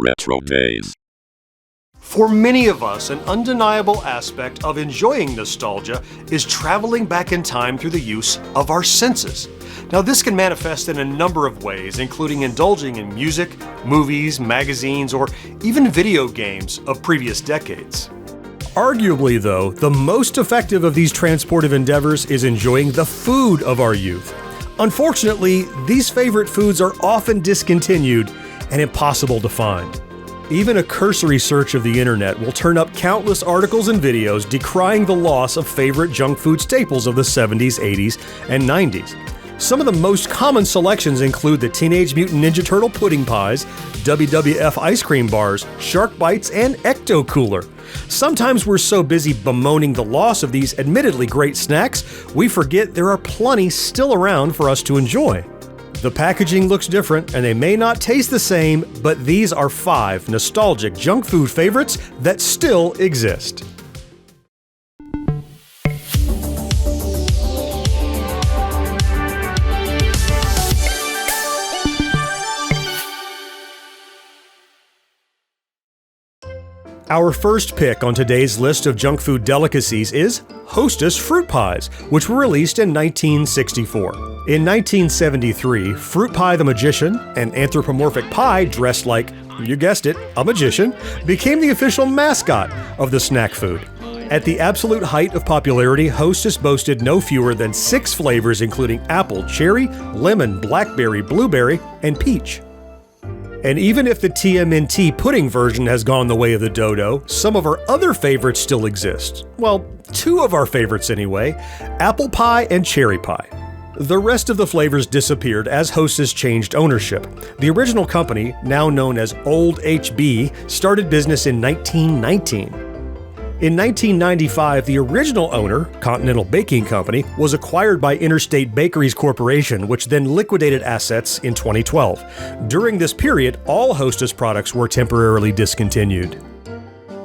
RetroDaze. For many of us, an undeniable aspect of enjoying nostalgia is traveling back in time through the use of our senses. Now, this can manifest in a number of ways, including indulging in music, movies, magazines, or even video games of previous decades. Arguably, though, the most effective of these transportive endeavors is enjoying the food of our youth. Unfortunately, these favorite foods are often discontinued and impossible to find. Even a cursory search of the internet will turn up countless articles and videos decrying the loss of favorite junk food staples of the 70s, 80s, and 90s. Some of the most common selections include the Teenage Mutant Ninja Turtle pudding pies, WWF ice cream bars, Shark Bites, and Ecto Cooler. Sometimes we're so busy bemoaning the loss of these admittedly great snacks, we forget there are plenty still around for us to enjoy. The packaging looks different and they may not taste the same, but these are 5 nostalgic junk food favorites that still exist. Our first pick on today's list of junk food delicacies is Hostess Fruit Pies, which were released in 1964. In 1973, Fruit Pie the Magician, an anthropomorphic pie dressed like, you guessed it, a magician, became the official mascot of the snack food. At the absolute height of popularity, Hostess boasted no fewer than 6 flavors including apple, cherry, lemon, blackberry, blueberry, and peach. And even if the TMNT pudding version has gone the way of the dodo, some of our other favorites still exist. Well, 2 of our favorites anyway, apple pie and cherry pie. The rest of the flavors disappeared as Hostess changed ownership. The original company, now known as Old HB, started business in 1919. In 1995, the original owner, Continental Baking Company, was acquired by Interstate Bakeries Corporation, which then liquidated assets in 2012. During this period, all Hostess products were temporarily discontinued.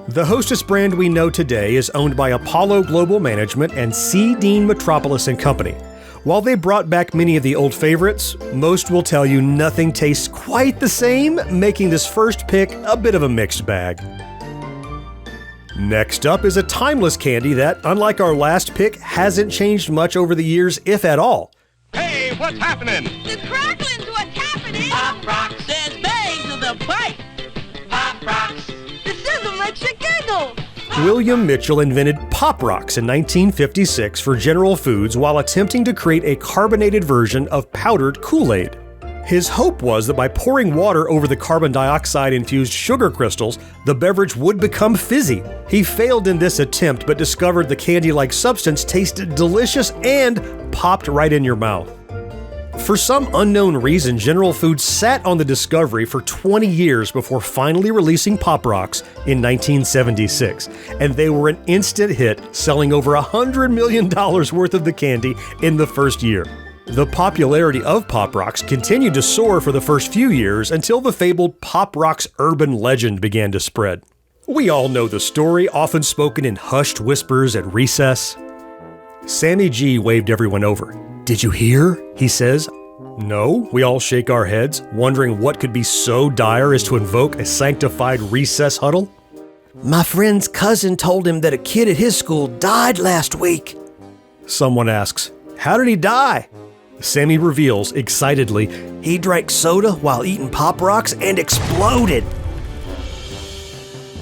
The Hostess brand we know today is owned by Apollo Global Management and C. Dean Metropolis & Company. While they brought back many of the old favorites, most will tell you nothing tastes quite the same, making this first pick a bit of a mixed bag. Next up is a timeless candy that, unlike our last pick, hasn't changed much over the years, if at all. Hey, what's happening? The crackling's what's happening! Pop Rocks says bang to the bite! Pop Rocks! The sizzle makes you giggle! William Mitchell invented Pop Rocks in 1956 for General Foods while attempting to create a carbonated version of powdered Kool-Aid. His hope was that by pouring water over the carbon dioxide-infused sugar crystals, the beverage would become fizzy. He failed in this attempt, but discovered the candy-like substance tasted delicious and popped right in your mouth. For some unknown reason, General Foods sat on the discovery for 20 years before finally releasing Pop Rocks in 1976, and they were an instant hit, selling over $100 million worth of the candy in the first year. The popularity of Pop Rocks continued to soar for the first few years until the fabled Pop Rocks urban legend began to spread. We all know the story, often spoken in hushed whispers at recess. Sammy G waved everyone over. "Did you hear?" he says. "No," we all shake our heads, wondering what could be so dire as to invoke a sanctified recess huddle. "My friend's cousin told him that a kid at his school died last week." Someone asks, "How did he die?" Sammy reveals excitedly, "He drank soda while eating Pop Rocks and exploded."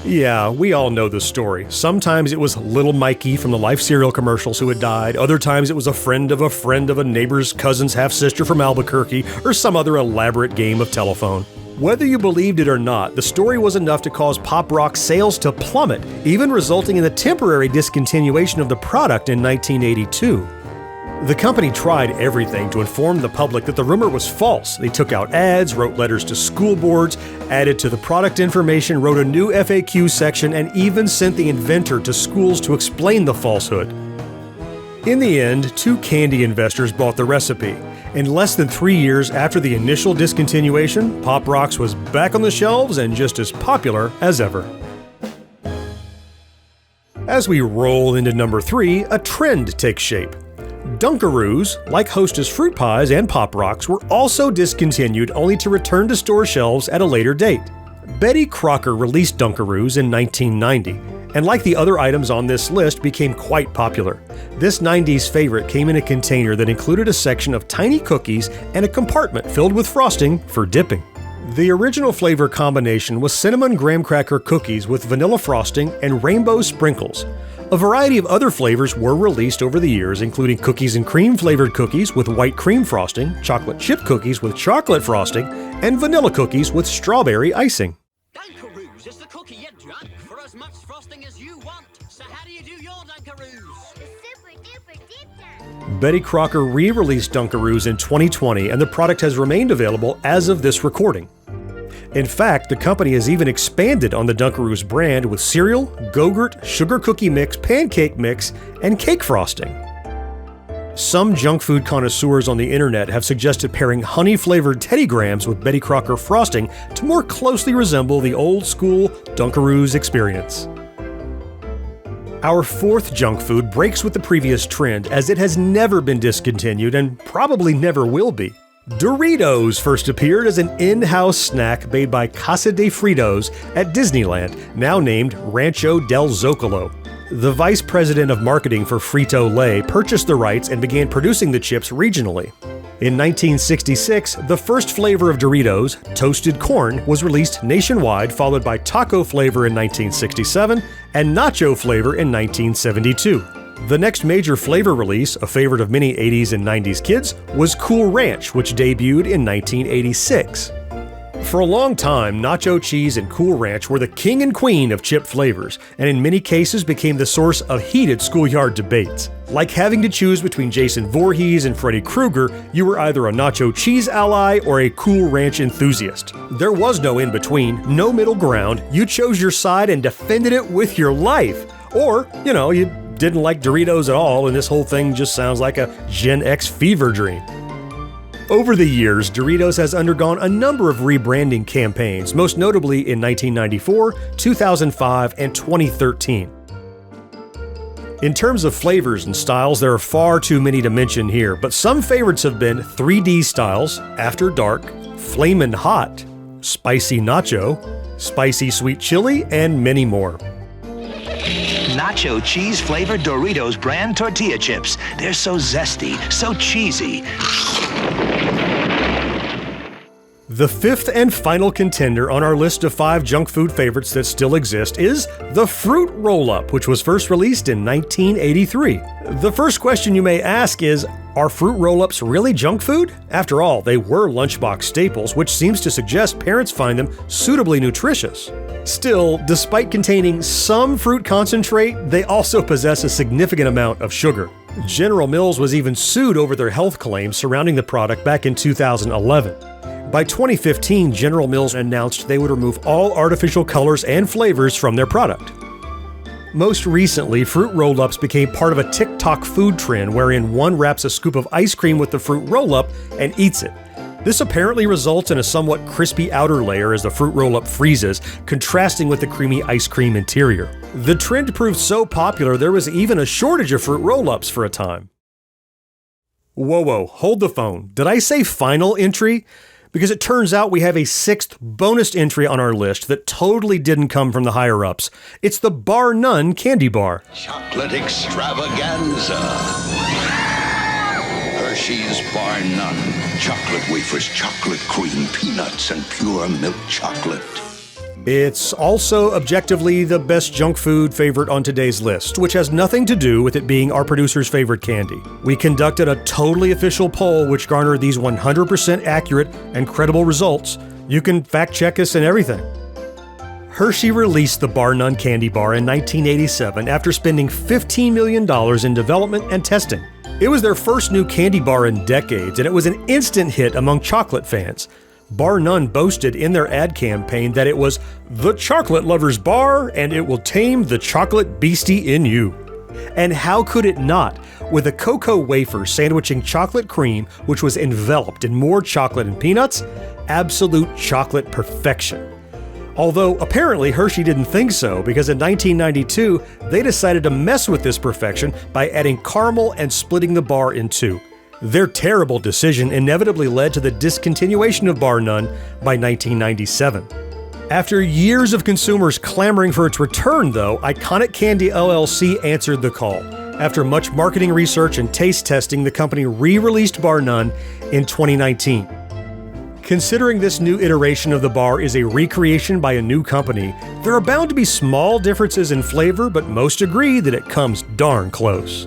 Yeah, we all know the story. Sometimes it was little Mikey from the Life cereal commercials who had died. Other times it was a friend of a neighbor's cousin's half-sister from Albuquerque, or some other elaborate game of telephone. Whether you believed it or not, the story was enough to cause Pop Rock sales to plummet, even resulting in the temporary discontinuation of the product in 1982. The company tried everything to inform the public that the rumor was false. They took out ads, wrote letters to school boards, added to the product information, wrote a new FAQ section, and even sent the inventor to schools to explain the falsehood. In the end, 2 candy investors bought the recipe. In less than 3 years after the initial discontinuation, Pop Rocks was back on the shelves and just as popular as ever. As we roll into number 3, a trend takes shape. Dunkaroos, like Hostess Fruit Pies and Pop Rocks, were also discontinued only to return to store shelves at a later date. Betty Crocker released Dunkaroos in 1990, and like the other items on this list, became quite popular. This 90s favorite came in a container that included a section of tiny cookies and a compartment filled with frosting for dipping. The original flavor combination was cinnamon graham cracker cookies with vanilla frosting and rainbow sprinkles. A variety of other flavors were released over the years, including cookies and cream flavored cookies with white cream frosting, chocolate chip cookies with chocolate frosting, and vanilla cookies with strawberry icing. Dunkaroos is the cookie you drunk for as much frosting as you want. So how do you do your Dunkaroos? The super duper deep down. Betty Crocker re-released Dunkaroos in 2020, and the product has remained available as of this recording. In fact, the company has even expanded on the Dunkaroos brand with cereal, Go-Gurt, sugar cookie mix, pancake mix, and cake frosting. Some junk food connoisseurs on the internet have suggested pairing honey-flavored Teddy Grahams with Betty Crocker frosting to more closely resemble the old-school Dunkaroos experience. Our fourth junk food breaks with the previous trend, as it has never been discontinued and probably never will be. Doritos first appeared as an in-house snack made by Casa de Fritos at Disneyland, now named Rancho del Zocalo. The vice president of marketing for Frito-Lay purchased the rights and began producing the chips regionally. In 1966, the first flavor of Doritos, toasted corn, was released nationwide, followed by taco flavor in 1967 and nacho flavor in 1972. The next major flavor release, a favorite of many 80s and 90s kids, was Cool Ranch, which debuted in 1986. For a long time, nacho cheese and Cool Ranch were the king and queen of chip flavors, and in many cases became the source of heated schoolyard debates. Like having to choose between Jason Voorhees and Freddy Krueger, you were either a nacho cheese ally or a Cool Ranch enthusiast. There was no in-between, no middle ground. You chose your side and defended it with your life. Or, you didn't like Doritos at all, and this whole thing just sounds like a Gen X fever dream. Over the years, Doritos has undergone a number of rebranding campaigns, most notably in 1994, 2005, and 2013. In terms of flavors and styles, there are far too many to mention here, but some favorites have been 3D styles, After Dark, Flamin' Hot, Spicy Nacho, Spicy Sweet Chili, and many more. Nacho cheese flavored Doritos brand tortilla chips. They're so zesty, so cheesy. The fifth and final contender on our list of 5 junk food favorites that still exist is the Fruit RollUp, which was first released in 1983. The first question you may ask is, are Fruit Roll-Ups really junk food? After all, they were lunchbox staples, which seems to suggest parents find them suitably nutritious. Still, despite containing some fruit concentrate, they also possess a significant amount of sugar. General Mills was even sued over their health claims surrounding the product back in 2011. By 2015, General Mills announced they would remove all artificial colors and flavors from their product. Most recently, Fruit Roll-Ups became part of a TikTok food trend wherein one wraps a scoop of ice cream with the fruit roll-up and eats it. This apparently results in a somewhat crispy outer layer as the fruit roll-up freezes, contrasting with the creamy ice cream interior. The trend proved so popular there was even a shortage of fruit roll-ups for a time. Whoa, hold the phone. Did I say final entry? Because it turns out we have a 6th bonus entry on our list that totally didn't come from the higher-ups. It's the Bar None candy bar. Chocolate extravaganza. Hershey's Bar None. Chocolate wafers, chocolate cream, peanuts, and pure milk chocolate. It's also objectively the best junk food favorite on today's list, which has nothing to do with it being our producer's favorite candy. We conducted a totally official poll which garnered these 100% accurate and credible results. You can fact check us and everything. Hershey released the Bar None candy bar in 1987 after spending $15 million in development and testing. It was their first new candy bar in decades, and it was an instant hit among chocolate fans. Bar None boasted in their ad campaign that it was the chocolate lover's bar and it will tame the chocolate beastie in you. And how could it not, with a cocoa wafer sandwiching chocolate cream which was enveloped in more chocolate and peanuts? Absolute chocolate perfection. Although apparently Hershey didn't think so, because in 1992 they decided to mess with this perfection by adding caramel and splitting the bar in two. Their terrible decision inevitably led to the discontinuation of Bar None by 1997. After years of consumers clamoring for its return, though, Iconic Candy LLC answered the call. After much marketing research and taste testing, the company re-released Bar None in 2019. Considering this new iteration of the bar is a recreation by a new company, there are bound to be small differences in flavor, but most agree that it comes darn close.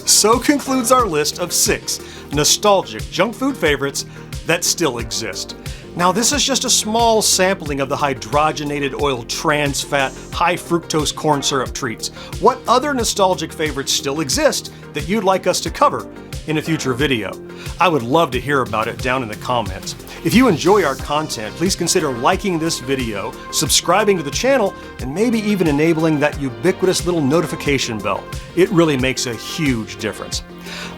So concludes our list of 6 nostalgic junk food favorites that still exist. Now, this is just a small sampling of the hydrogenated oil, trans fat, high fructose corn syrup treats. What other nostalgic favorites still exist that you'd like us to cover in a future video? I would love to hear about it down in the comments. If you enjoy our content, please consider liking this video, subscribing to the channel, and maybe even enabling that ubiquitous little notification bell. It really makes a huge difference.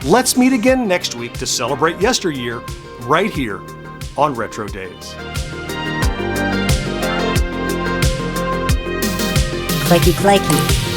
Let's meet again next week to celebrate yesteryear right here on RetroDaze. Clicky clacky.